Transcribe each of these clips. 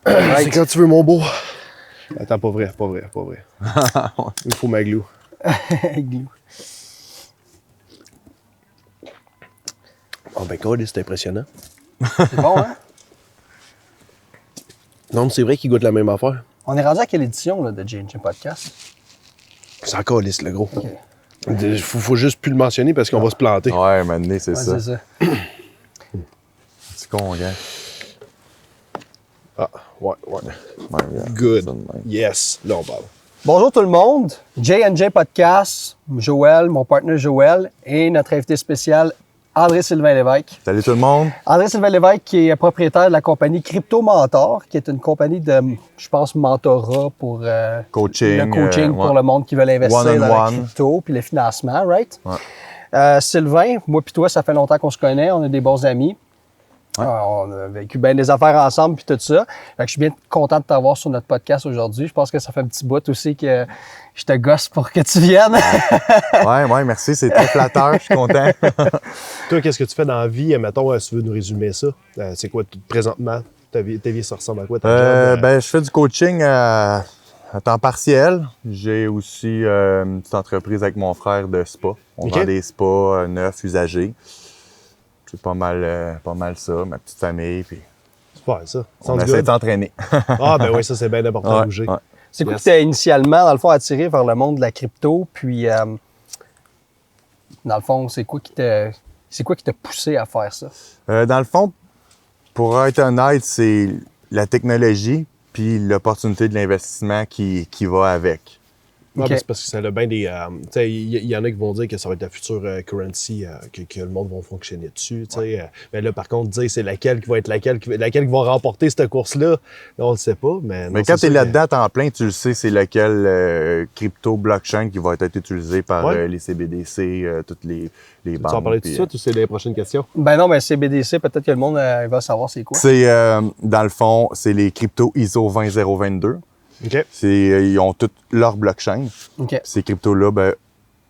C'est quand tu veux, mon beau. Attends, pas vrai. Il faut ma glue. Glue. Oh ben, God, c'est impressionnant. C'est bon, hein? Non, c'est vrai qu'il goûte la même affaire. On est rendu à quelle édition là, de J&J Podcast? C'est encore lisse, le gros. OK. Faut juste plus le mentionner parce qu'on va se planter. Ouais, maintenant, c'est Ouais, ça. c'est ça. C'est con, gars. Ah, ouais. Ouais, gars. Good. Ça de même. Yes. Là, on parle. Bonjour tout le monde. J&J Podcast, Joël, mon partenaire Joël, et notre invité spécial, André-Sylvain Lévesque. Salut tout le monde. André-Sylvain Lévesque qui est propriétaire de la compagnie Crypto Mentor, qui est une compagnie de, je pense, mentorat pour Coaching. le coaching pour ouais. le monde qui veut investir dans la One-on-one. crypto puis le financement, right? Ouais. Sylvain, moi puis toi, ça fait longtemps qu'on se connaît, on est des bons amis. Ouais. On a vécu bien des affaires ensemble puis tout ça. Fait que je suis bien content de t'avoir sur notre podcast aujourd'hui. Je pense que ça fait un petit bout aussi que je te gosse pour que tu viennes. Ouais, merci, c'est très flatteur, je suis content. Toi, qu'est-ce que tu fais dans la vie? Mettons, si tu veux nous résumer ça. C'est quoi, présentement, ta vie, ça ressemble à quoi, ta job? Ben, je fais du coaching à temps partiel. J'ai aussi une petite entreprise avec mon frère de spa. On OK. vend des spas neufs, usagés. C'est pas mal ça, ma petite famille. Puis Super, ça. on Sounds essaie good. de s'entraîner. Ah, ben oui, ça, c'est bien important de bouger. Ouais. C'est quoi Yes. qui t'a initialement, dans le fond, attiré vers le monde de la crypto? Puis, dans le fond, c'est quoi qui t'a poussé à faire ça? Dans le fond, pour être honnête, c'est la technologie puis l'opportunité de l'investissement qui va avec. Ouais, OK. ben, c'est parce que ça a bien des. Tu sais, il y en a qui vont dire que ça va être la future currency, que le monde va fonctionner dessus. Tu sais. Mais là, par contre, dire c'est laquelle qui va être laquelle qui va remporter cette course-là, là, on le sait pas. Mais Mais quand tu es là-dedans à temps plein, tu le sais, c'est lequel crypto blockchain qui va être utilisé par Ouais. les CBDC, toutes les Tu banques. vas en parler tout de puis, suite ou c'est les prochaines questions? Ben non, mais CBDC, peut-être que le monde va savoir c'est quoi. C'est, dans le fond, c'est les crypto ISO 20022. OK. Ils ont toutes leur blockchain. OK. Ces cryptos-là, ben,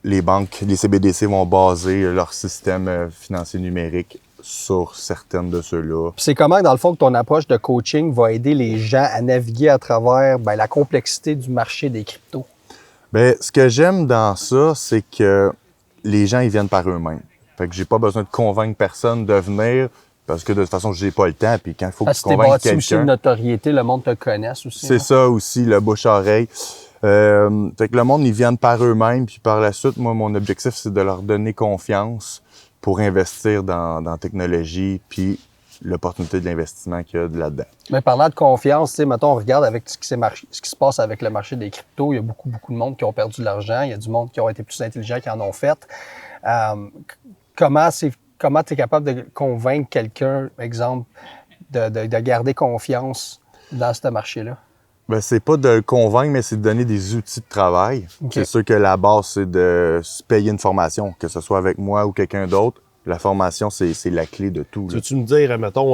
les banques, les CBDC vont baser leur système financier numérique sur certaines de ceux-là. Puis c'est comment, dans le fond, que ton approche de coaching va aider les gens à naviguer à travers la complexité du marché des cryptos? Bien, ce que j'aime dans ça, c'est que les gens, ils viennent par eux-mêmes. Fait que j'ai pas besoin de convaincre personne de venir parce que de toute façon, j'ai pas le temps. Puis quand il faut que Parce tu que t'es convainques bâti aussi une quelqu'un, notoriété, le monde te connaisse aussi. c'est hein? ça aussi, le bouche-oreille. Fait que le monde, ils viennent par eux-mêmes. Puis par la suite, moi, mon objectif, c'est de leur donner confiance pour investir dans la technologie puis l'opportunité de l'investissement qu'il y a là-dedans. Mais parlant de confiance, tu sais, mettons, on regarde avec ce qui se passe avec le marché des cryptos. Il y a beaucoup de monde qui ont perdu de l'argent. Il y a du monde qui ont été plus intelligents qui en ont fait. Comment tu es capable de convaincre quelqu'un, exemple, de garder confiance dans ce marché-là? Ben, c'est pas de le convaincre, mais c'est de donner des outils de travail. OK. C'est sûr que la base, c'est de se payer une formation, que ce soit avec moi ou quelqu'un d'autre. La formation, c'est la clé de tout. Tu Là. veux-tu me dire, mettons,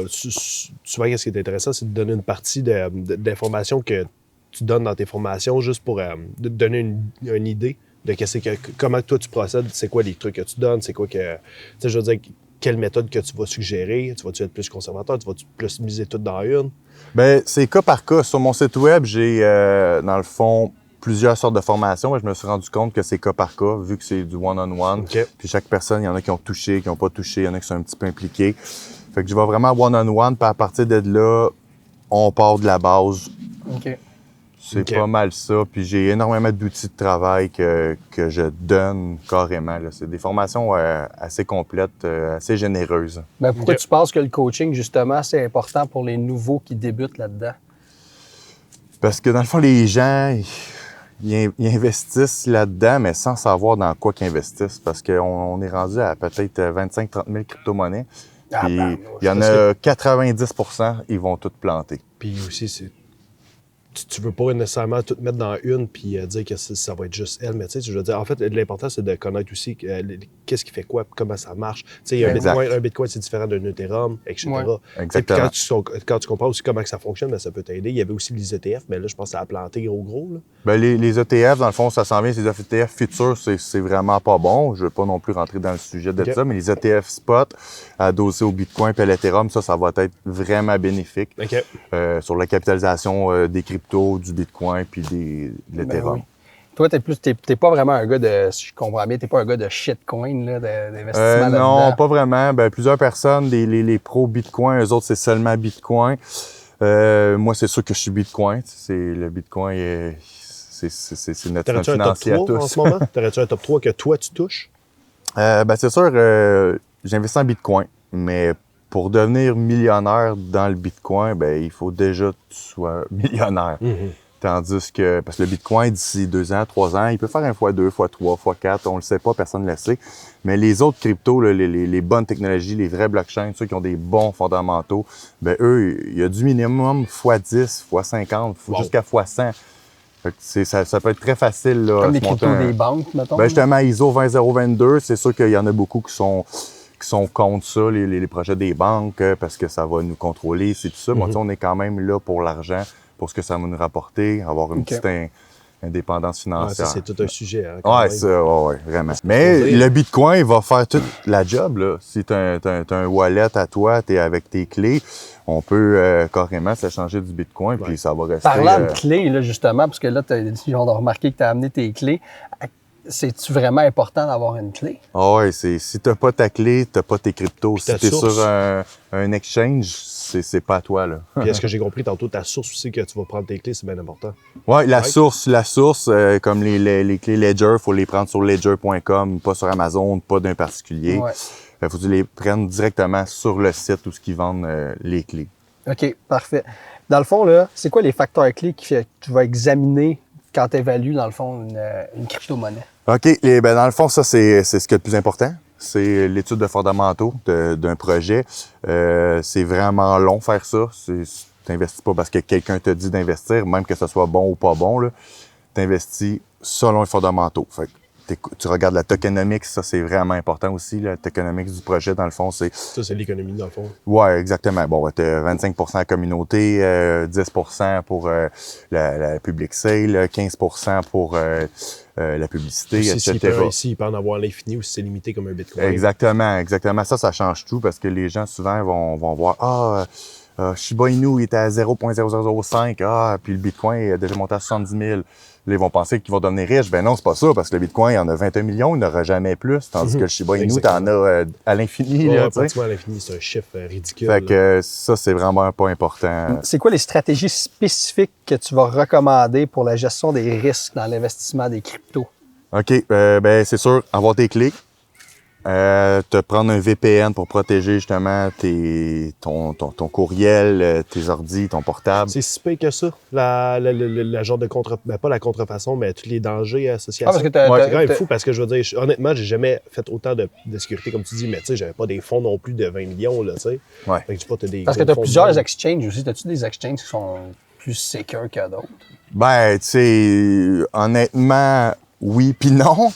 souvent, ce qui est intéressant, c'est de donner une partie d'informations que tu donnes dans tes formations juste pour te donner une idée de comment toi tu procèdes, c'est quoi les trucs que tu donnes, c'est quoi que. Tu sais, je veux dire, quelle méthode que tu vas suggérer, tu vas-tu être plus conservateur, tu vas-tu plus miser tout dans une? Ben, c'est cas par cas. Sur mon site web, j'ai, dans le fond, plusieurs sortes de formations. Je me suis rendu compte que c'est cas par cas, vu que c'est du one-on-one. OK. Puis chaque personne, il y en a qui ont touché, qui n'ont pas touché, il y en a qui sont un petit peu impliqués. Fait que je vais vraiment one-on-one, puis à partir de là, on part de la base. OK. C'est OK. pas mal ça. Puis j'ai énormément d'outils de travail que je donne carrément. Là. C'est des formations assez complètes, assez généreuses. Ben, pourquoi OK. tu penses que le coaching, justement, c'est important pour les nouveaux qui débutent là-dedans? Parce que dans le fond, les gens, ils investissent là-dedans, mais sans savoir dans quoi qu'ils investissent. Parce qu'on est rendu à peut-être 25-30 000 crypto-monnaies. Ah, Puis ben, il y en a 90 ils vont toutes planter. Puis aussi, c'est tu veux pas nécessairement tout mettre dans une puis dire que ça va être juste elle, mais tu sais, je veux dire, en fait, l'important, c'est de connaître aussi qu'est-ce qui fait quoi, comment ça marche. Tu sais, un Bitcoin, c'est différent d'un Ethereum, etc. Ouais. Exactement. Quand tu comprends aussi comment que ça fonctionne, ben, ça peut t'aider. Il y avait aussi les ETF, mais là, je pense que ça a planté gros. Là. Ben, les ETF, dans le fond, ça s'en vient. Ces ETF futurs, c'est vraiment pas bon. Je veux pas non plus rentrer dans le sujet de ça, mais les ETF spot adossés au Bitcoin et à l'Ethereum, ça va être vraiment bénéfique sur la capitalisation des cryptos, du Bitcoin puis de l'Ethereum. Oui. Toi, t'es pas vraiment un gars de, si je comprends bien, t'es pas un gars de shitcoin, là, d'investissement là-dedans. Non, pas vraiment. Ben, plusieurs personnes, les pros Bitcoin, eux autres, c'est seulement Bitcoin. Moi, c'est sûr que je suis Bitcoin. Le Bitcoin, c'est notre financier à tous. T'aurais-tu un top 3 en ce moment? T'aurais-tu un top 3 que toi, tu touches? Ben, c'est sûr, j'investis en Bitcoin, mais pour devenir millionnaire dans le Bitcoin, ben, il faut déjà que tu sois millionnaire. Tandis que, parce que le Bitcoin, d'ici 2 ans, 3 ans, il peut faire un x2, x3, x4, on le sait pas, personne ne le sait. Mais les autres cryptos, là, les bonnes technologies, les vrais blockchains, ceux qui ont des bons fondamentaux, ben eux, il y a du minimum x10, x50, jusqu'à x100. Fait que ça peut être très facile. Là, comme les cryptos des banques, mettons. Ben justement, ISO 20022, c'est sûr qu'il y en a beaucoup qui sont contre ça, les projets des banques, parce que ça va nous contrôler, c'est tout ça. Moi, on est quand même là pour l'argent, pour ce que ça va nous rapporter, avoir une petite indépendance financière. Ça, c'est tout un sujet. Hein, ouais, vraiment. Mais le Bitcoin va faire toute la job. Là. Si tu as un wallet à toi, tu es avec tes clés, on peut carrément s'échanger du Bitcoin, puis ça va rester... Parlant de clés, là, justement, parce que là, on a remarqué que tu as amené tes clés. C'est-tu vraiment important d'avoir une clé? Ah ouais, si t'as pas ta clé, t'as pas tes cryptos. Si t'es sur un exchange, c'est pas à toi, là. Puis est-ce que j'ai compris tantôt, ta source aussi que tu vas prendre tes clés, c'est bien important? Ouais, la source, comme les clés Ledger, faut les prendre sur ledger.com, pas sur Amazon, pas d'un particulier. Ouais. Faut que tu les prennes directement sur le site où ils vendent les clés. OK, parfait. Dans le fond, là, c'est quoi les facteurs clés que tu vas examiner quand tu évalues, dans le fond, une crypto-monnaie? OK. Dans le fond, ça, c'est ce qui est le plus important. C'est l'étude de fondamentaux d'un projet. C'est vraiment long faire ça. Tu n'investis pas parce que quelqu'un te dit d'investir, même que ce soit bon ou pas bon. Tu investis selon les fondamentaux. Fait que tu regardes la tokenomics, ça, c'est vraiment important aussi. La tokenomics du projet, dans le fond, c'est... Ça, c'est l'économie, dans le fond. Oui, exactement. Bon, tu as 25% à communauté, 10% pour la public sale, 15% pour la publicité, etc. Ici, il peut en avoir l'infini ou si c'est limité comme un Bitcoin. Exactement. Ça change tout parce que les gens, souvent, vont voir « Shiba Inu, il était à 0.0005. Puis le Bitcoin est déjà monté à 70 000. » Là, ils vont penser qu'ils vont devenir riches. Ben non, c'est pas ça, parce que le Bitcoin, il y en a 21 millions, il n'aura jamais plus. Tandis que le Shiba Inu, t'en as à l'infini. Pratiquement à l'infini, c'est un chiffre ridicule. Fait que ça, c'est vraiment pas important. C'est quoi les stratégies spécifiques que tu vas recommander pour la gestion des risques dans l'investissement des cryptos? OK. C'est sûr, avoir tes clés. Te prendre un VPN pour protéger justement ton courriel, tes ordis, ton portable. C'est si pire que ça, la genre de pas la contrefaçon, mais tous les dangers associés à ça. C'est quand même fou parce que je veux dire, honnêtement, j'ai jamais fait autant de sécurité comme tu dis, mais tu sais, j'avais pas des fonds non plus de 20 millions, là, tu sais. Ouais. Fait que t'as des parce que tu as plusieurs exchanges aussi. As-tu des exchanges qui sont plus sécures que d'autres? Ben, tu sais, honnêtement, oui puis non.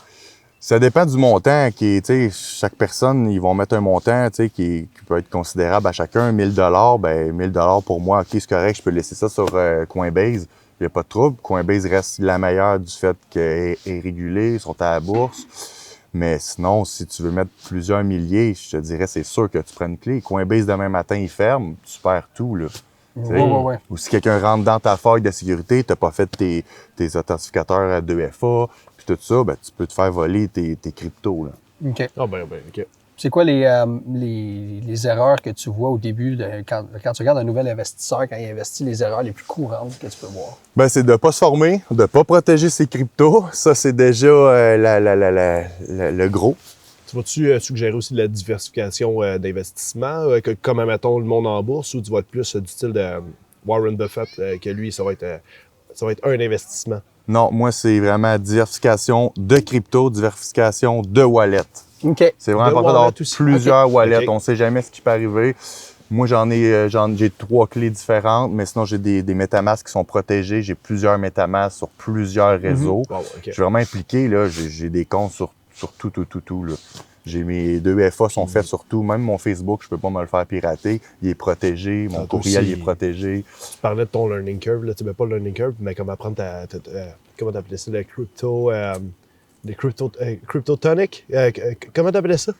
Ça dépend du montant qui est, tu sais, chaque personne, ils vont mettre un montant, tu sais, qui peut être considérable à chacun. 1 000 ben 1 000 pour moi, OK, c'est correct, je peux laisser ça sur Coinbase. Il n'y a pas de trouble. Coinbase reste la meilleure du fait qu'elle est régulée, ils sont à la bourse. Mais sinon, si tu veux mettre plusieurs milliers, je te dirais, c'est sûr que tu prends une clé. Coinbase, demain matin, il ferme, tu perds tout, là. Ouais. Ou si quelqu'un rentre dans ta feuille de sécurité, tu n'as pas fait tes authentificateurs à 2FA, puis tout ça, ben, tu peux te faire voler tes cryptos. Là. OK. OK. C'est quoi les erreurs que tu vois au début, quand tu regardes un nouvel investisseur, quand il investit, les erreurs les plus courantes que tu peux voir? Ben, c'est de ne pas se former, de ne pas protéger ses cryptos. Ça, c'est déjà le gros. Tu vas-tu suggérer aussi de la diversification d'investissement, comme, mettons, le monde en bourse, ou tu vas être plus du style de Warren Buffett, que lui, ça va être un investissement? Non, moi, c'est vraiment diversification de crypto, diversification de wallet. OK. C'est vraiment important d'avoir plusieurs wallets. Okay. On ne sait jamais ce qui peut arriver. Moi, j'ai 3 clés différentes, mais sinon, j'ai des MetaMask qui sont protégés. J'ai plusieurs MetaMask sur plusieurs réseaux. Wow, OK. Je suis vraiment impliqué, là. J'ai des comptes sur tout, là. J'ai mes 2 FA sont faits sur tout. Même mon Facebook, je peux pas me le faire pirater. Il est protégé. Mon courriel, il est protégé. Tu parlais de ton learning curve, là. Tu sais, pas le learning curve, mais comment apprendre comment t'appelais ça, cryptotonic? Comment t'appelais ça?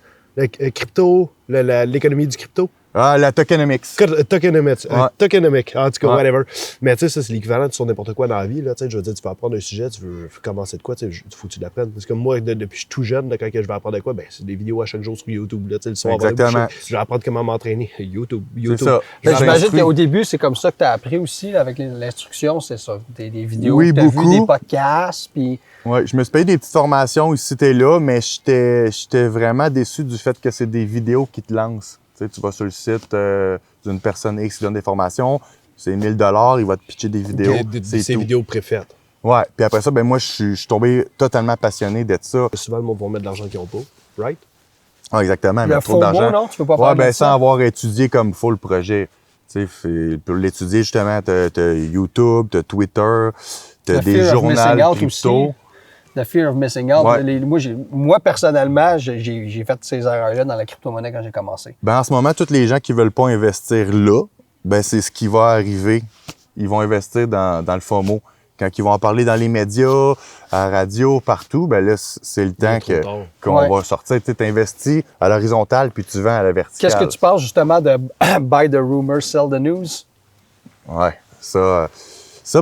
L'économie du crypto? Ah, la tokenomics. Tokenomics. Ouais. Tokenomics. En tout cas, Ouais. whatever. Mais tu sais, ça, c'est l'équivalent de sur n'importe quoi dans la vie. Là, tu sais, je veux dire, tu vas apprendre un sujet, tu veux commencer de quoi, tu sais, faut que tu l'apprennes. Parce que moi, depuis que je suis tout jeune, quand je vais apprendre de quoi, ben, c'est des vidéos à chaque jour sur YouTube. Là, tu sais, le soir, Exactement. Je vais apprendre comment m'entraîner. YouTube. C'est ça. J'imagine qu'au début, c'est comme ça que tu as appris aussi, là, avec l'instruction, c'est ça. Des vidéos, Oui, que t'as vu, beaucoup. des podcasts, puis... Ouais, je me suis payé des petites formations ici et là, mais j'étais vraiment déçu du fait que c'est des vidéos qui te lancent. Tu sais, tu vas sur le site d'une personne X qui donne des formations, c'est 1 000 $, il va te pitcher des vidéos. Ces vidéos préfaites. Ouais, puis après ça, ben moi, je suis tombé totalement passionné d'être ça. Souvent, le monde va mettre de l'argent qu'ils n'ont pas. Right? Ah, exactement, mais Le trop d'argent. FOMO, non? Tu peux pas Ouais, faire ben de sans ça. avoir étudié comme il faut le projet. Tu sais, pour l'étudier, justement, t'as YouTube, t'as Twitter, t'as The des fear of journaux missing out crypto. aussi. The fear of missing out. Ouais. Moi, personnellement, j'ai fait ces erreurs-là dans la crypto-monnaie quand j'ai commencé. Ben, en ce moment, tous les gens qui veulent pas investir là, ben, c'est ce qui va arriver. Ils vont investir dans le FOMO. Quand ils vont en parler dans les médias, à la radio, partout, ben là, c'est le temps trop tard. qu'on Ouais. va sortir. Tu investis à l'horizontale, puis tu vends à la verticale. Qu'est-ce que tu penses justement de buy the rumor, sell the news? Ouais, ça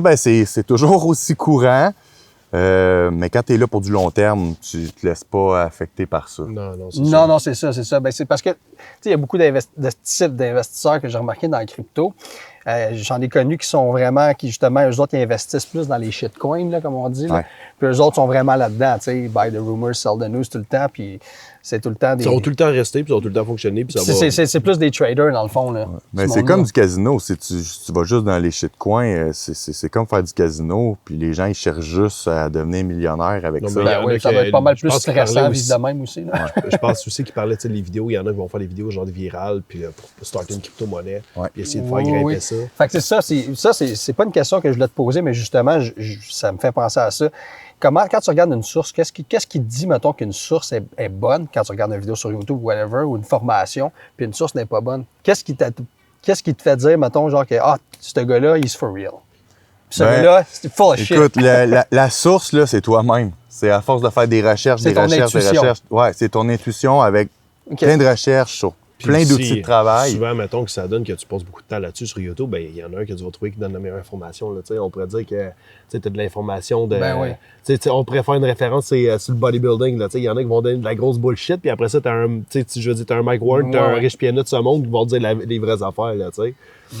ben, c'est toujours aussi courant. Mais quand tu es là pour du long terme, tu te laisses pas affecter par ça. Non, c'est Non, c'est ça, c'est ça. Ben, c'est parce que, tu sais, il y a beaucoup de types d'investisseurs que j'ai remarqué dans la crypto. J'en ai connu qui sont vraiment, qui justement, eux autres, ils investissent plus dans les shitcoins, là, comme on dit. Là. Ouais. Puis eux autres sont vraiment là-dedans, tu sais, buy the rumors, sell the news tout le temps. Puis c'est tout le temps des. Ils ont tout le temps resté, puis ils ont tout le temps fonctionné, puis ça va. C'est plus des traders, dans le fond, là. Mais ce c'est monde-là. comme du casino. Si tu vas juste dans les shitcoins, c'est comme faire du casino, puis les gens, ils cherchent juste à devenir millionnaires avec Non, ça. mais il y en Ben a oui, ça que- doit être pas mal je plus pense qu'ils stressant parlaient à vivre aussi- de même aussi. Là. Je pense aussi qu'ils parlaient, tu sais, les vidéos, il y en a qui vont faire des vidéos genre virales, puis pour starter une crypto-monnaie, Ouais. puis essayer de faire Oui, grimper oui. ça. Fait que c'est pas une question que je voulais te poser, mais justement, ça me fait penser à ça. Quand tu regardes une source, qu'est-ce qui te dit, mettons, qu'une source est bonne quand tu regardes une vidéo sur YouTube ou whatever, ou une formation, puis une source n'est pas bonne? Qu'est-ce qui te fait dire, mettons, genre que, ce gars-là, he's for real? Puis ce Ben, gars-là, c'est full of shit. Écoute, la source, là, c'est toi-même. C'est à force de faire des recherches, C'est des ton recherches, des intuition. recherches. Ouais, c'est ton intuition avec OK. plein de recherches sur Puis plein aussi, d'outils de travail. Souvent, mettons que ça donne que tu passes beaucoup de temps là-dessus sur YouTube, ben il y en a un que tu vas trouver qui donne la meilleure information. Là, tu sais, on pourrait dire que tu as de l'information de. Ben oui. Tu sais, on pourrait faire une référence sur le bodybuilding. Là, tu sais, il y en a qui vont donner de la grosse bullshit, puis après ça, tu as un, je veux dire, t'as un Mike Ward, tu as un Ouais. Rich Piana de ce monde qui vont dire les vraies affaires. Là, tu sais.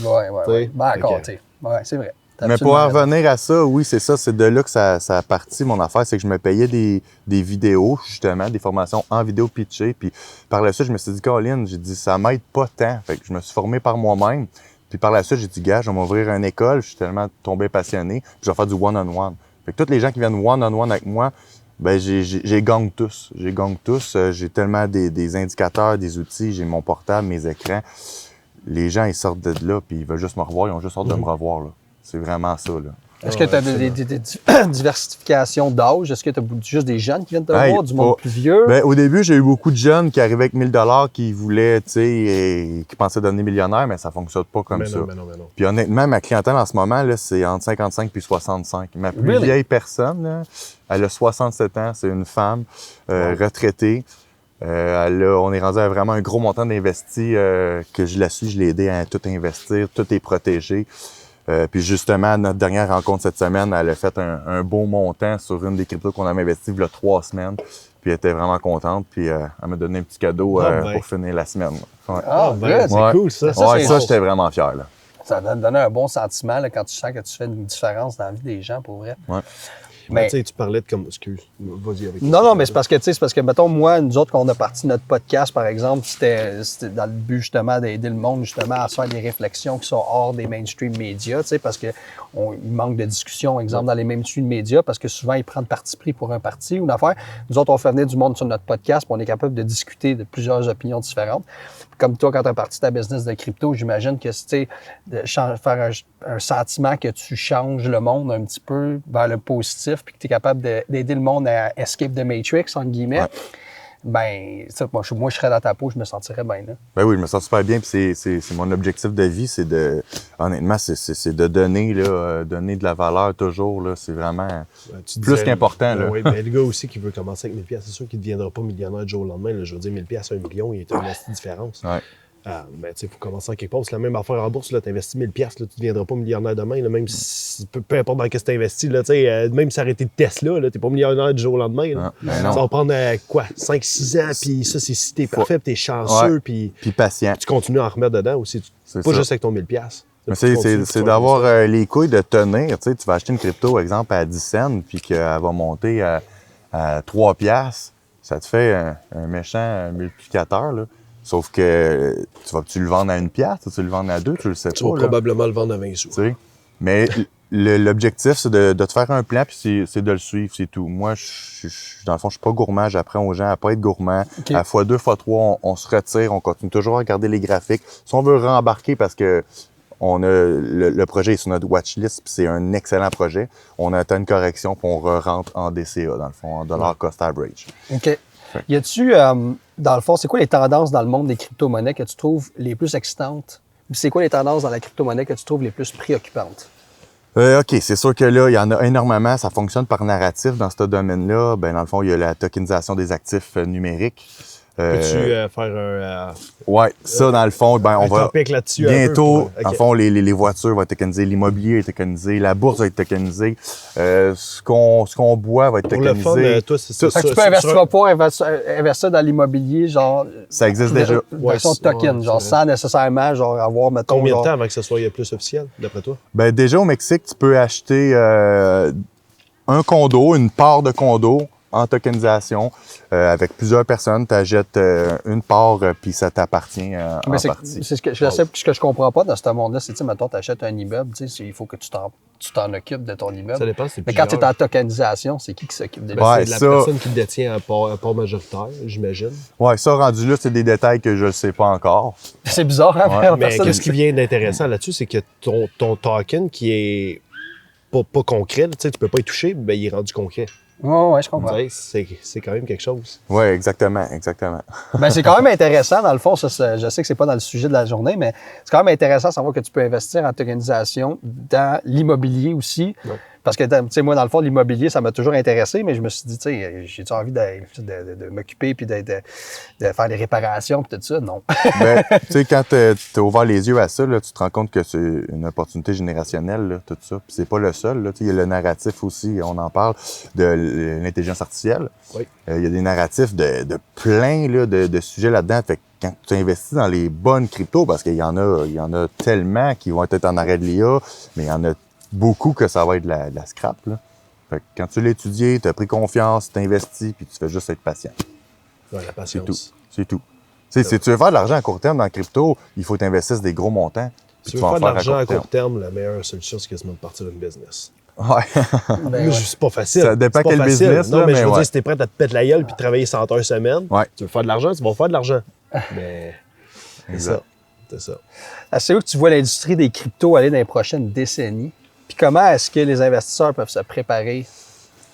Ouais. T'sais, Ben, encore, ok. tu sais. Ouais, c'est vrai. T'as Mais pour absolument en raison. revenir à ça, oui, c'est ça. C'est de là que ça a parti, mon affaire. C'est que je me payais des vidéos, justement, des formations en vidéo pitchées. Puis par la suite, je me suis dit, Colin, j'ai dit, ça m'aide pas tant. Fait que je me suis formé par moi-même. Puis par la suite, j'ai dit, gars, je vais m'ouvrir une école. Je suis tellement tombé passionné. Puis je vais faire du one-on-one. Fait que tous les gens qui viennent one-on-one avec moi, ben j'ai gagne tous. J'ai gagne tous. J'ai tellement des indicateurs, des outils. J'ai mon portable, mes écrans. Les gens, ils sortent de là, puis ils veulent juste me revoir. Ils ont juste hâte de me revoir, là. C'est vraiment ça, là. Est-ce que tu as des diversifications d'âge? Est-ce que tu as juste des jeunes qui viennent te Hey, voir, du monde pas- plus vieux? Ben, au début, j'ai eu beaucoup de jeunes qui arrivaient avec 1 000 qui voulaient, tu sais, et qui pensaient devenir millionnaires, mais ça fonctionne pas comme Mais ça. non. Puis honnêtement, ma clientèle en ce moment, là, c'est entre 55 et 65. Ma plus Really? vieille personne, là, elle a 67 ans, c'est une femme retraitée. On est rendu à vraiment un gros montant d'investi que je la suis, je l'ai aidé à tout investir, tout est protégé. Puis justement, à notre dernière rencontre cette semaine, elle a fait un beau montant sur une des cryptos qu'on avait investi il y a 3 semaines. Puis elle était vraiment contente. Puis elle m'a donné un petit cadeau Ah ben. pour finir la semaine. Ouais, Ah, ben, good. c'est Ouais. cool, ça. Ça, Ouais, c'est ça, bon. j'étais vraiment fier. Là. Ça va te donner un bon sentiment là, quand tu sens que tu fais une différence dans la vie des gens, pour vrai. Ouais. Mais Tu sais, tu parlais de comme. Excuse, vas-y avec non, mais c'est parce que, tu sais, c'est parce que, mettons, moi, nous autres, quand on a parti notre podcast, par exemple, c'était dans le but, justement, d'aider le monde, justement, à se faire des réflexions qui sont hors des mainstream médias, tu sais, parce que il manque de discussion, exemple, dans les mainstream médias, parce que souvent, ils prennent parti pris pour un parti ou une affaire. Nous autres, on fait venir du monde sur notre podcast, puis on est capable de discuter de plusieurs opinions différentes. Comme toi, quand tu as parti ta business de crypto, j'imagine que c'est faire un sentiment que tu changes le monde un petit peu vers le positif, puis que tu es capable d'aider le monde à escape the matrix, entre guillemets. Ouais. Ben, ça, moi, je serais dans ta peau, je me sentirais bien là. Ben oui, je me sens super bien. Puis c'est mon objectif de vie, c'est de, honnêtement, c'est de donner, là, donner de la valeur toujours, là. C'est vraiment plus qu'important, là. Oui, mais le gars aussi qui veut commencer avec 1000$, c'est sûr qu'il ne deviendra pas millionnaire du jour au lendemain, là. Je veux dire, 1000$, 1 million, il y a une petite différence. Ouais. Mais tu sais, il faut commencer en quelque part. C'est la même affaire en bourse, là. Tu investis 1000$, là, tu ne deviendras pas millionnaire demain, là, même si, peu importe dans qu'est-ce que tu investis, là, même si ça arrêté de Tesla, tu n'es pas millionnaire du jour au lendemain. Là. Ben Ça va prendre quoi, 5-6 ans, puis ça, c'est si t'es parfait, puis t'es chanceux, puis patient. tu continues à en remettre dedans aussi. Pas ça. juste avec ton 1000$. Mais c'est d'avoir les couilles de tenir. Tu sais, tu vas acheter une crypto, par exemple, à 10 cents, puis qu'elle va monter à 3 piastres. Ça te fait un méchant multiplicateur, là. Sauf que tu le vendre à 1 piastre, tu le vendre à 2, tu le sais pas. Tu vas probablement le vendre à 20 sous. Tu sais. Mais l'objectif, c'est de te faire un plan, puis c'est de le suivre, c'est tout. Moi, dans le fond, je suis pas gourmand. J'apprends aux gens à pas être gourmand. Okay. À fois 2, fois 3, on se retire, on continue toujours à regarder les graphiques. Si on veut rembarquer parce que le projet est sur notre watchlist, puis c'est un excellent projet, on attend une correction, puis on rentre en DCA, dans le fond, en dollar cost average. OK. Y a-tu, dans le fond, c'est quoi les tendances dans le monde des crypto-monnaies que tu trouves les plus excitantes? C'est quoi les tendances dans la crypto-monnaie que tu trouves les plus préoccupantes? OK, c'est sûr que là, il y en a énormément. Ça fonctionne par narratif dans ce domaine-là. Ben, dans le fond, il y a la tokenisation des actifs numériques. Peux-tu faire un... Ouais, ça, dans le fond, ben, on va... topic là-dessus bientôt, un peu. dans le fond, les voitures vont être tokenisées, l'immobilier est tokenisé, la bourse va être tokenisée, ce qu'on boit va être Pour tokenisé. le fun, toi, c'est ça. Fait que tu peux investir dans l'immobilier, genre... Ça existe déjà. Version token, genre sans nécessairement genre avoir, mettons... Combien genre... de temps avant que ce soit plus officiel, d'après toi? Ben, déjà, au Mexique, tu peux acheter un condo, une part de condo en tokenisation avec plusieurs personnes. Tu achètes une part, puis ça t'appartient en partie. C'est ce que je comprends pas dans ce monde-là, c'est, tu sais, mettons, tu achètes un immeuble, tu sais, il faut que tu t'en occupes de ton immeuble. Ça dépend, c'est mais quand tu es en tokenisation, c'est qui s'occupe de Ouais, c'est la ça... personne qui détient un port majoritaire, j'imagine. Ouais, ça, rendu là, c'est des détails que je ne sais pas encore. C'est bizarre, hein? Ouais, Mais qu'est-ce qui vient d'intéressant là-dessus, c'est que ton token qui est pas concret, tu sais, tu peux pas y toucher, ben, il est rendu concret. Ouais, je comprends. C'est quand même quelque chose. Oui, exactement. Ben, c'est quand même intéressant, dans le fond, ça, je sais que c'est pas dans le sujet de la journée, mais c'est quand même intéressant de savoir que tu peux investir en tokenisation dans l'immobilier aussi. Ouais. Parce que, tu sais, moi, dans le fond, l'immobilier, ça m'a toujours intéressé, mais je me suis dit, tu sais, j'ai-tu envie de m'occuper puis de faire des réparations puis tout ça? Non. Ben, tu sais, quand tu as ouvert les yeux à ça, là, tu te rends compte que c'est une opportunité générationnelle, là, tout ça. Puis c'est pas le seul. Il y a le narratif aussi, on en parle, de l'intelligence artificielle. Oui. Il y a des narratifs de plein là, de sujets là-dedans. Fait que quand tu investis dans les bonnes cryptos, parce qu'il y en a tellement qui vont être en arrêt de l'IA, mais il y en a beaucoup que ça va être de la scrap. Là. Fait que quand tu l'as étudié, tu as pris confiance, tu investis, puis tu fais juste être patient. Ouais, la patience. C'est tout. Si tu veux faire de l'argent à court terme dans la crypto, il faut t'investir des gros montants. Si tu veux faire de l'argent à court terme, la meilleure solution, c'est quasiment de partir d'une business. Ouais. Ben, C'est pas facile. Ça dépend C'est pas quel facile. business. Non, là, mais je veux ouais. dire, si t'es prêt à te péter la gueule puis travailler 100 heures semaine, Ouais. tu veux faire de l'argent, tu vas faire de l'argent. Mais c'est Exact. ça. C'est ça. C'est où que tu vois l'industrie des cryptos aller dans les prochaines décennies? Puis comment est-ce que les investisseurs peuvent se préparer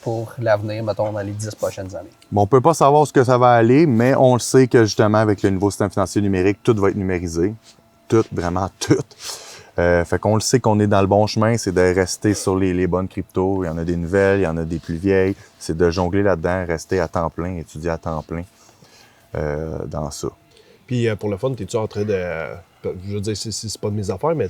pour l'avenir, mettons, dans les 10 prochaines années? Bon, on peut pas savoir ce que ça va aller, mais on le sait que justement, avec le nouveau système financier numérique, tout va être numérisé. Tout, vraiment tout. Fait qu'on le sait qu'on est dans le bon chemin, c'est de rester sur les bonnes cryptos. Il y en a des nouvelles, il y en a des plus vieilles. C'est de jongler là-dedans, rester à temps plein, étudier à temps plein dans ça. Puis pour le fun, t'es-tu en train de. Je veux dire, c'est pas de mes affaires, mais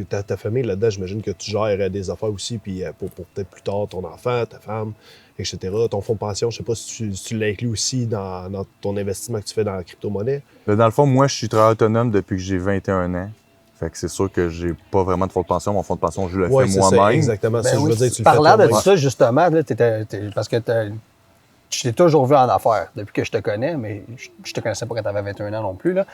ta famille là-dedans, j'imagine que tu gères des affaires aussi, puis pour peut-être plus tard, ton enfant, ta femme, etc. Ton fonds de pension, je sais pas si tu l'inclus aussi dans ton investissement que tu fais dans la crypto-monnaie. Dans le fond, moi, je suis travailleur autonome depuis que j'ai 21 ans. Fait que c'est sûr que j'ai pas vraiment de fonds de pension. Mon fonds de pension, je le Ouais, fais c'est ça, moi-même. exactement. Ben ça, je oui, veux dire, tu le fais parlant de toi-même. ça, justement, là, parce que je t'ai toujours vu en affaires depuis que je te connais, mais je te connaissais pas quand tu avais 21 ans non plus. Là.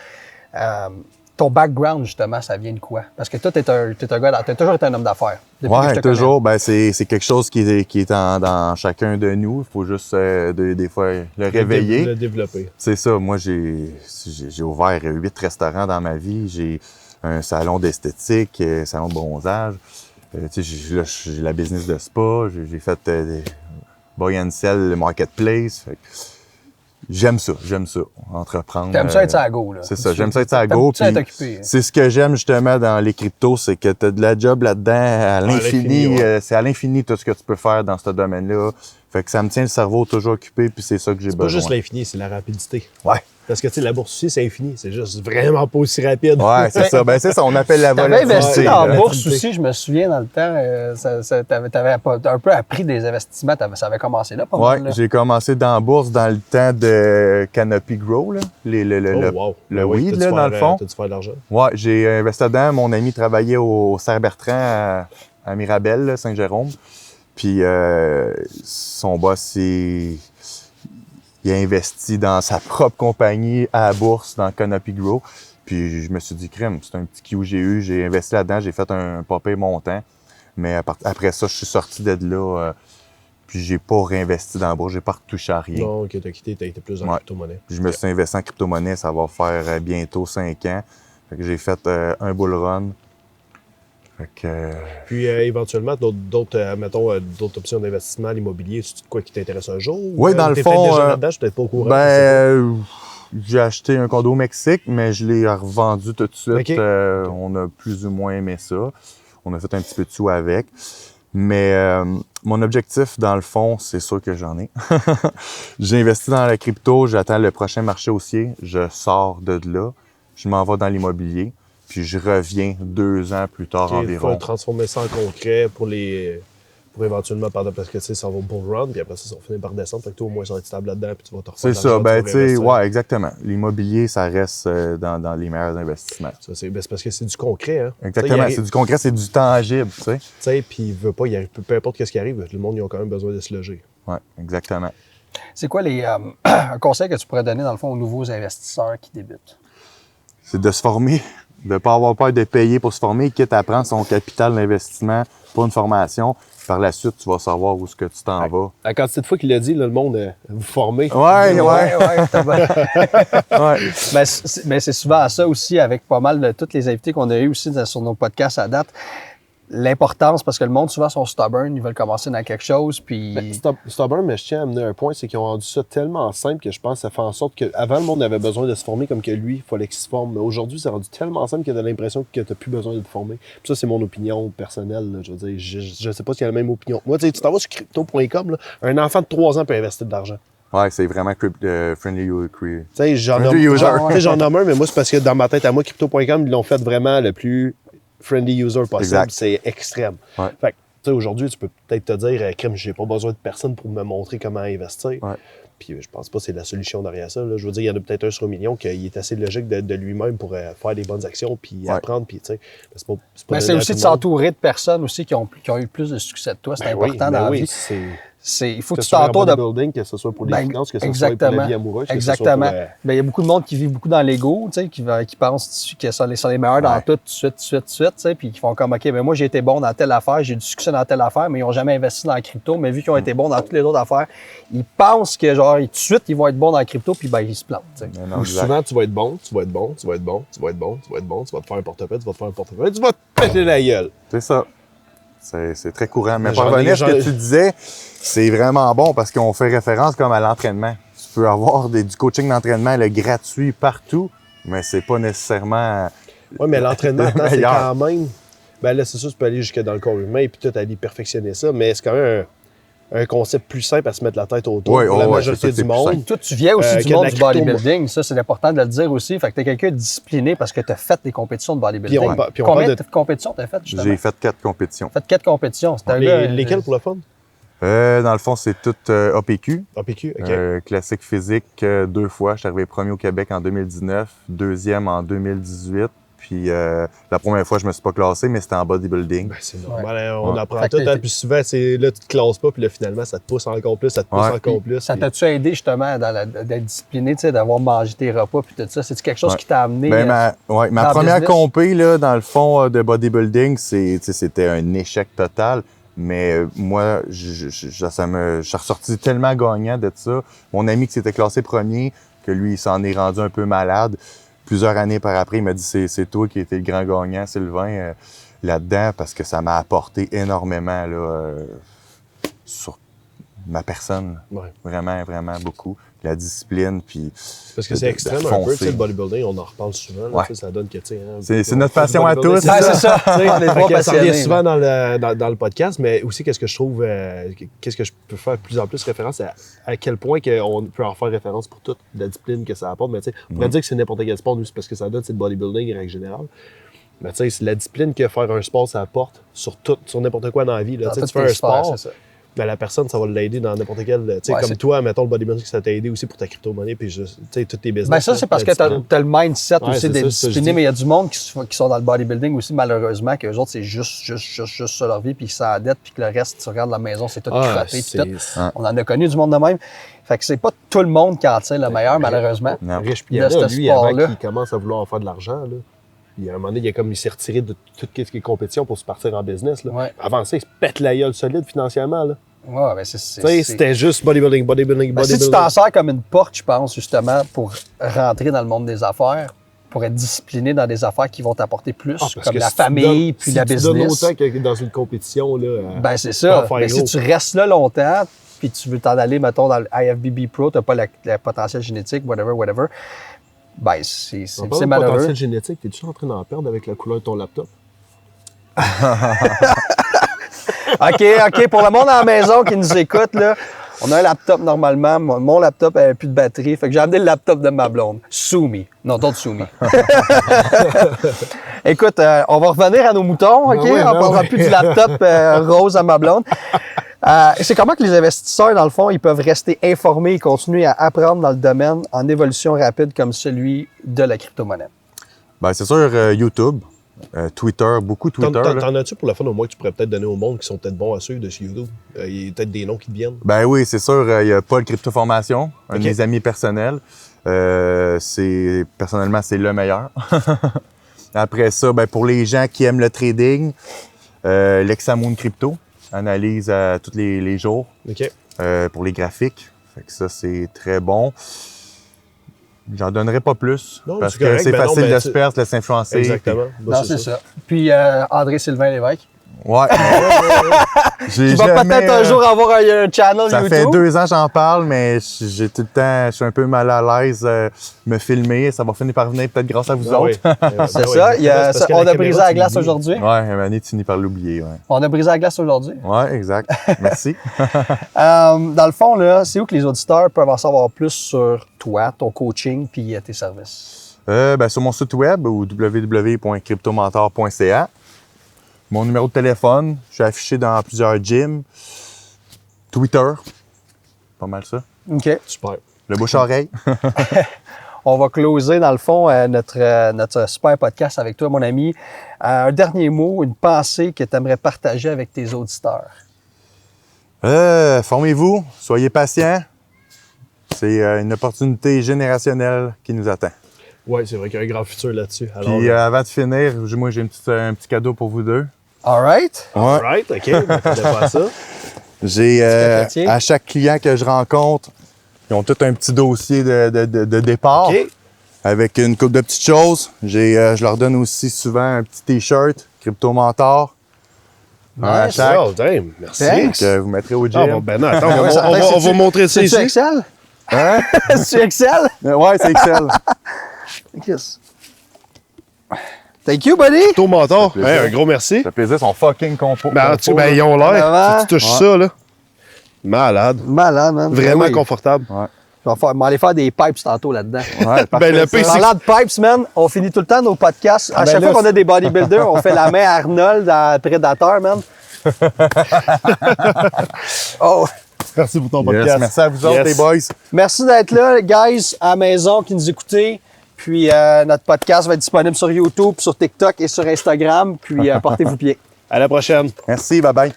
Ton background, justement, ça vient de quoi? Parce que toi, t'es un gars, t'as toujours été un homme d'affaires. Depuis que je Ouais, te toujours. Ben, c'est quelque chose qui est dans chacun de nous. Il faut juste, des fois, le réveiller. Le développer. C'est ça. Moi, j'ai ouvert 8 restaurants dans ma vie. J'ai un salon d'esthétique, un salon de bronzage. Tu sais, j'ai la business de spa. J'ai fait des buy and sell, le marketplace. Fait que j'aime ça, entreprendre. T'aimes ça être à go, là. C'est ça, j'aime ça être à go. T'aimes ça être puis occupé. c'est ce que j'aime justement dans les cryptos, c'est que tu as de la job là-dedans à l'infini. l'infini, ouais. C'est à l'infini tout ce que tu peux faire dans ce domaine-là. Fait que ça me tient le cerveau toujours occupé, puis c'est ça que j'ai C'est besoin. pas juste l'infini, c'est la rapidité. Ouais. Parce que, tu sais, la bourse aussi, c'est infini. C'est juste vraiment pas aussi rapide. Ouais, c'est ça. Ben, c'est ça, on appelle la T'avais investi volatilité. dans là. la bourse aussi, je me souviens, dans le temps. T'avais un peu appris des investissements. Ça avait commencé là, pas Ouais, mal. Là. j'ai commencé dans la bourse dans le temps de Canopy Grow, là. Oh, wow. le Ben oui, weed, t'as-tu là, dans le fond. T'as-tu faire de l'argent? Ouais, j'ai investi dedans. Mon ami travaillait au Serre-Bertrand à Mirabel, là, Saint-Jérôme. Puis son boss, il a investi dans sa propre compagnie à la bourse, dans Canopy Grow. Puis je me suis dit, crème, c'est un petit kiou que j'ai eu. J'ai investi là-dedans, j'ai fait un pas pire montant. Mais après ça, je suis sorti de là. Puis j'ai pas réinvesti dans la bourse, j'ai pas retouché à rien. Non, ok, t'as quitté, t'as été plus en Ouais. crypto-monnaie. Puis je me suis investi en crypto-monnaie, ça va faire bientôt 5 ans. Fait que j'ai fait un bull run. Fait que, Puis éventuellement, d'autres options d'investissement à l'immobilier, c'est quoi qui t'intéresse un jour? Oui, dans le t'es fond, peut-être déjà là-dedans, je suis peut-être pas au courant. je sais ben, j'ai acheté un condo au Mexique, mais je l'ai revendu tout de suite. OK. On a plus ou moins aimé ça. On a fait un petit peu de sous avec. Mais mon objectif, dans le fond, c'est sûr que j'en ai. J'ai investi dans la crypto, j'attends le prochain marché haussier, je sors de là, je m'en vais dans l'immobilier, puis je reviens 2 ans plus tard pas. Ok, environ. faut transformer ça en concret pour éventuellement, parce que tu sais, ça va bull run, puis après ça, ça va finir par descendre. Fait que toi, au moins, ça va être stable là-dedans, puis tu vas te refaire C'est de ça, l'argent, ben vas tu sais, réinvestir. ouais, exactement. L'immobilier, ça reste dans les meilleurs investissements. Ça, c'est parce que c'est du concret, hein. Exactement, c'est du concret, c'est du tangible, tu sais. Tu sais, puis il veut pas, peu importe ce qui arrive, le monde, ils ont quand même besoin de se loger. Ouais, exactement. C'est quoi un conseil que tu pourrais donner, dans le fond, aux nouveaux investisseurs qui débutent? C'est de se former, de ne pas avoir peur de payer pour se former, quitte à prendre son capital d'investissement pour une formation. Par la suite, tu vas savoir où est-ce que tu t'en vas. La quantité de fois qu'il a dit, là, le monde, vous formez. Ouais. t'as bien- Ouais. Mais c'est souvent ça aussi, avec pas mal de tous les invités qu'on a eus aussi sur nos podcasts à date. L'importance, parce que le monde, souvent, sont stubborn, ils veulent commencer dans quelque chose, puis... Stubborn, mais je tiens à amener un point, c'est qu'ils ont rendu ça tellement simple que je pense que ça fait en sorte qu'avant, le monde avait besoin de se former comme que lui, il fallait qu'il se forme. Mais aujourd'hui, c'est rendu tellement simple que tu as l'impression que tu n'as plus besoin de te former. Puis ça, c'est mon opinion personnelle. Là. Je veux dire, je sais pas s'il y a la même opinion. Moi, tu sais, tu t'en vas sur crypto.com, là, un enfant de 3 ans peut investir de l'argent. Ouais, c'est vraiment friendly user. Tu sais, j'en Friendly user. nomme un, mais moi, c'est parce que dans ma tête, à moi, crypto.com, ils l'ont fait vraiment le plus friendly user possible. Exact. C'est extrême. Ouais. Fait que, tu sais, aujourd'hui, tu peux peut-être te dire, crème, j'ai pas besoin de personne pour me montrer comment investir. Ouais. Puis je pense pas que c'est la solution derrière ça. Là. Je veux dire, il y en a peut-être un sur un million qui est assez logique de lui-même pour faire des bonnes actions, puis Ouais. apprendre, puis tu sais, c'est pas Mais c'est donné à aussi tout de le monde. s'entourer de personnes aussi qui ont eu plus de succès de toi. C'est Ben important oui, dans la oui, vie. Il faut que que tu ce soit en t'entoures de... bodybuilding, que ce soit pour les Ben, finances, que ce soit pour la vie amoureuse, que Exactement. ce soit pour... Ben, il y a beaucoup de monde qui vit beaucoup dans l'ego, tu sais, qui pensent qu'ils sont les meilleurs dans Ouais. tout de suite, tu sais, puis qui font comme, OK, ben moi, j'ai été bon dans telle affaire, j'ai eu du succès dans telle affaire, mais ils n'ont jamais investi dans la crypto, mais vu qu'ils ont été bons dans toutes les autres affaires, ils pensent que, genre, tout de suite, ils vont être bons dans la crypto, puis ben, ils se plantent, tu sais. Mais non, Ou exact. souvent, tu vas être bon, tu vas te faire un portefeuille, tu vas te péter la gueule. C'est ça. C'est très courant. Mais Mais pour j'en ai- revenir à ce j'en ai- que tu disais, c'est vraiment bon parce qu'on fait référence comme à l'entraînement. Tu peux avoir du coaching d'entraînement le gratuit partout, mais c'est pas nécessairement... Oui, mais l'entraînement, attends, c'est meilleur. quand même... Ben là, c'est sûr, tu peux aller jusque dans le corps humain et puis tout aller perfectionner ça, mais c'est quand même un concept plus simple à se mettre la tête autour Oui, pour oh, la ouais, majorité c'est ça, du c'est plus monde. simple. Toi, tu viens aussi que du de monde la du crypto, bodybuilding, ça, c'est important de le dire aussi. Fait que t'es quelqu'un de discipliné parce que t'as fait des compétitions de bodybuilding. Puis on Combien parle de- de compétitions t'as fait, justement? J'ai fait 4 compétitions. Fait 4 compétitions. C'était un gars, Lesquels pour le fun? Dans le fond, c'est tout APQ. APQ, OK. Classique physique 2 fois. Je suis arrivé premier au Québec en 2019, deuxième en 2018, Puis la première fois, je me suis pas classé, mais c'était en bodybuilding. Ben, c'est normal, Ouais. hein, on Ouais. apprend Fait que tout, hein, puis souvent, c'est là, tu te classes pas, puis là, finalement, ça te pousse encore plus, ça te pousse Ouais. encore plus. Ça puis- t'a-tu aidé justement d'être discipliné, tu sais, d'avoir mangé tes repas puis tout ça? C'est-tu quelque chose Ouais. qui t'a amené? Ben, ma dans le première business? compé, là, dans le fond de bodybuilding, c'était un échec total. Mais moi, je suis ressorti tellement gagnant de ça. Mon ami qui s'était classé premier, que lui, il s'en est rendu un peu malade. Plusieurs années par après, il m'a dit c'est toi qui étais le grand gagnant, Sylvain, là-dedans, parce que ça m'a apporté énormément là, sur ma personne. Ouais. Vraiment, vraiment beaucoup. La discipline, puis Parce que de- c'est de extrême un peu, foncer. tu sais, le bodybuilding, on en reparle souvent, là, Ouais. tu sais, ça donne que, tu sais... hein, C'est notre passion à tous. Ben, c'est ça. Tu sais, On est fait trois que ça revient passionnés, souvent dans le podcast, mais aussi qu'est-ce que je trouve, qu'est-ce que je peux faire de plus en plus référence à quel point on peut en faire référence pour toute la discipline que ça apporte. Mais tu sais, on pourrait dire que c'est n'importe quel sport, nous, c'est parce que ça donne, c'est le bodybuilding en règle générale. Mais tu sais, c'est la discipline que faire un sport, ça apporte sur n'importe quoi dans la vie. Là. Dans Tu sais, tous tu fais tes un sports, sport, c'est ça. ben, la personne, ça va l'aider dans n'importe quel. Tu sais, Ouais, comme c'est- toi, mettons le bodybuilding, ça t'a aidé aussi pour ta crypto-monnaie, puis tu sais, tous tes business. Ben ça, là, c'est parce la que t'as discipline. le mindset Ouais, aussi c'est d'être ça, c'est ça que je discipliné, dis. mais il y a du monde qui sont dans le bodybuilding aussi, malheureusement, qu'eux autres, c'est juste ça leur vie, puis ils s'endettent, puis que le reste, tu regardes la maison, c'est tout Ah, crotté, puis c'est tout. On en a connu du monde de même. Fait que c'est pas tout le monde qui en tire le meilleur, malheureusement. Non. riche de Pierre, ce lui, avant sport-là. qu'il commence à vouloir faire de l'argent, là, il y a un moment donné, il s'est retiré de tout ce qui est compétition pour se partir en business. Là. Ouais. Avant ça, il se pète la gueule solide financièrement. Là. Ouais, ben Tu sais, c'est- c'était juste bodybuilding. Ben, si tu t'en sers comme une porte, je pense, justement, pour rentrer dans le monde des affaires, pour être discipliné dans des affaires qui vont t'apporter plus, Ah, parce comme que la si tu famille, donnes- puis si la tu donnes business. autant que dans une compétition, là, Ben, c'est ça. faire Mais si gros. tu restes là longtemps, puis tu veux t'en aller, mettons, dans le IFBB Pro, tu n'as pas le potentiel génétique, whatever, ben, c'est on parle de malheureux. potentiel génétique. T'es-tu en train d'en perdre avec la couleur de ton laptop? OK, pour le monde à la maison qui nous écoute, là, on a un laptop normalement. Mon laptop n'avait plus de batterie, fait que j'ai amené le laptop de ma blonde. Sue me. Non, don't sue me. Écoute, on va revenir à nos moutons, OK? Ben oui, on ben parlera oui. plus du laptop rose à ma blonde. C'est comment que les investisseurs, dans le fond, ils peuvent rester informés et continuer à apprendre dans le domaine en évolution rapide comme celui de la crypto-monnaie? Ben, c'est sûr, YouTube, Twitter, beaucoup Twitter. là. T'en as-tu pour le fun au moins que tu pourrais peut-être donner au monde qui sont peut-être bons à suivre de sur YouTube? Il y a peut-être des noms qui te viennent. Ben oui, c'est sûr, il y a Paul Crypto Formation, un OK. de mes amis personnels. Personnellement, c'est le meilleur. Après ça, ben, pour les gens qui aiment le trading, l'Hexamoon Crypto, analyse tous les jours OK. pour les graphiques. Fait que ça, c'est très bon. J'en donnerai pas plus Non, parce c'est que correct. c'est Ben non, facile ben, de se perdre, de s'influencer. Exactement. Ben, Non, c'est ça. Puis André-Sylvain Lévesque. Ouais. Tu vas peut-être un jour avoir un channel Ça YouTube. fait 2 ans que j'en parle, mais j'ai tout le temps, je suis un peu mal à l'aise me filmer. Ça va finir par venir peut-être grâce à vous Ah autres. oui. C'est ça. On a brisé la glace aujourd'hui. Ouais, un moment donné, tu finis par l'oublier. Ouais. On a brisé la glace aujourd'hui. Ouais, exact. Merci. Dans le fond, là, c'est où que les auditeurs peuvent en savoir plus sur toi, ton coaching puis tes services? Ben, sur mon site web ou www.cryptomentor.ca. Mon numéro de téléphone, je suis affiché dans plusieurs gyms. Twitter, pas mal ça. OK. Super. Le bouche-oreille. On va closer, dans le fond, notre super podcast avec toi, mon ami. Un dernier mot, une pensée que tu aimerais partager avec tes auditeurs. Formez-vous, soyez patients. C'est une opportunité générationnelle qui nous attend. Oui, c'est vrai qu'il y a un grand futur là-dessus. Alors, Puis avant de finir, moi j'ai un petit cadeau pour vous deux. All right? Ouais. right, OK. On m'attendait pas à ça. J'ai paquetier. à chaque client que je rencontre, ils ont tout un petit dossier de départ OK. avec une couple de petites choses. Je leur donne aussi souvent un petit t-shirt Crypto Mentor. Un à Nice. chaque. Oh, damn. Merci. Thanks. Que vous mettrez au Ah, gym. bon, ben non, attends, Ah ouais, ça- on va montrer ça C'est-tu ici. Excel? Hein? C'est-tu Excel? Ouais, c'est Excel. Yes. Thank you, buddy. Ton mentor. plaisir. Hey, un gros merci. Ça fait plaisir, ils sont fucking compo. Ben, ils ont l'air. Vraiment. Tu touches Ouais. ça, là. Malade. Malade, man. Vraiment Oui. confortable. Je vais aller faire des pipes tantôt là-dedans. Ouais, Ben, le pire, Parlant de pipes, man, on finit tout le temps nos podcasts. À Ben chaque là, fois qu'on a des bodybuilders, on fait la main à Arnold dans Predator, man. Oh, Merci pour ton Yes, merci à vous autres, Yes. les boys. merci d'être là, guys, à la maison qui nous écoutez. Puis notre podcast va être disponible sur YouTube, sur TikTok et sur Instagram. Puis portez-vous bien. À la prochaine. Merci, bye bye.